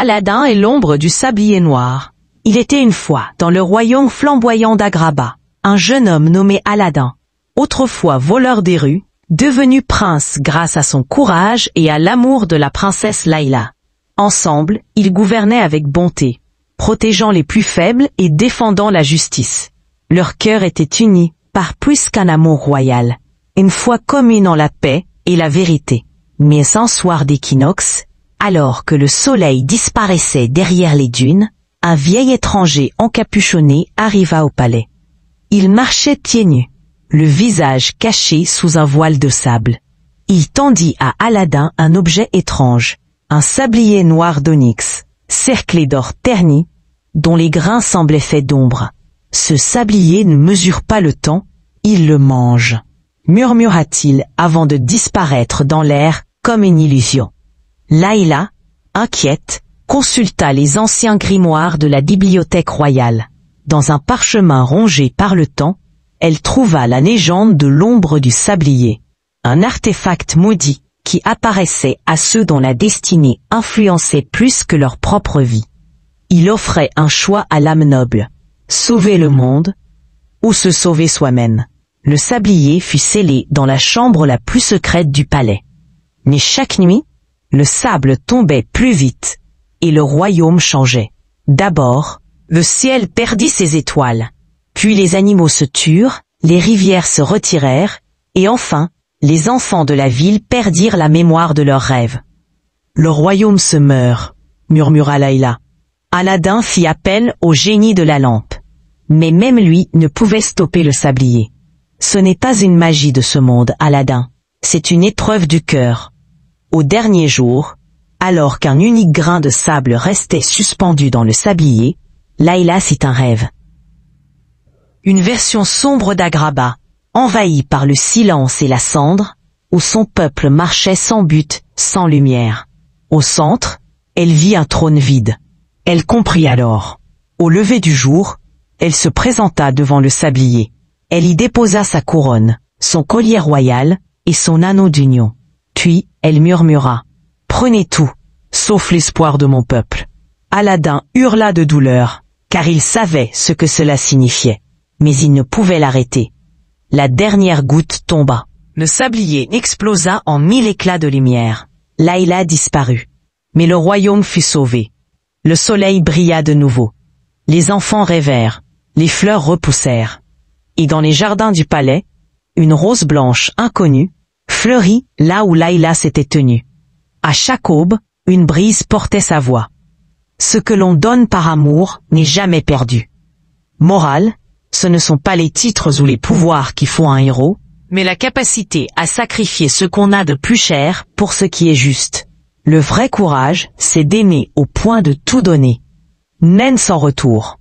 Aladin et l'ombre du sablier noir. Il était une fois, dans le royaume flamboyant d'Agraba, un jeune homme nommé Aladin, autrefois voleur des rues, devenu prince grâce à son courage et à l'amour de la princesse Layla. Ensemble, ils gouvernaient avec bonté, protégeant les plus faibles et défendant la justice. Leur cœur était uni, par plus qu'un amour royal, une foi commune en la paix et la vérité. Mais un soir d'équinoxe, alors que le soleil disparaissait derrière les dunes, un vieil étranger encapuchonné arriva au palais. Il marchait pieds nus, le visage caché sous un voile de sable. Il tendit à Aladin un objet étrange, un sablier noir d'onyx, cerclé d'or terni, dont les grains semblaient faits d'ombre. Ce sablier ne mesure pas le temps, il le mange, murmura-t-il avant de disparaître dans l'air comme une illusion. Layla, inquiète, consulta les anciens grimoires de la bibliothèque royale. Dans un parchemin rongé par le temps, elle trouva la légende de l'ombre du sablier, un artefact maudit qui apparaissait à ceux dont la destinée influençait plus que leur propre vie. Il offrait un choix à l'âme noble, sauver le monde ou se sauver soi-même. Le sablier fut scellé dans la chambre la plus secrète du palais. Mais chaque nuit, le sable tombait plus vite et le royaume changeait. D'abord, le ciel perdit ses étoiles, puis les animaux se turent, les rivières se retirèrent, et enfin, les enfants de la ville perdirent la mémoire de leurs rêves. Le royaume se meurt, murmura Layla. Aladin fit appel au génie de la lampe. Mais même lui ne pouvait stopper le sablier. Ce n'est pas une magie de ce monde, Aladin. C'est une épreuve du cœur. Au dernier jour, alors qu'un unique grain de sable restait suspendu dans le sablier, Layla fit un rêve. Une version sombre d'Agraba, envahie par le silence et la cendre, où son peuple marchait sans but, sans lumière. Au centre, elle vit un trône vide. Elle comprit alors. Au lever du jour, elle se présenta devant le sablier. Elle y déposa sa couronne, son collier royal et son anneau d'union. Puis, elle murmura « Prenez tout, sauf l'espoir de mon peuple. » Aladin hurla de douleur, car il savait ce que cela signifiait. Mais il ne pouvait l'arrêter. La dernière goutte tomba. Le sablier explosa en 1000 éclats de lumière. Layla disparut. Mais le royaume fut sauvé. Le soleil brilla de nouveau. Les enfants rêvèrent. Les fleurs repoussèrent. Et dans les jardins du palais, une rose blanche inconnue fleurit là où Layla s'était tenue. À chaque aube, une brise portait sa voix. Ce que l'on donne par amour n'est jamais perdu. Morale, ce ne sont pas les titres ou les pouvoirs qui font un héros, mais la capacité à sacrifier ce qu'on a de plus cher pour ce qui est juste. Le vrai courage, c'est d'aimer au point de tout donner, même sans retour.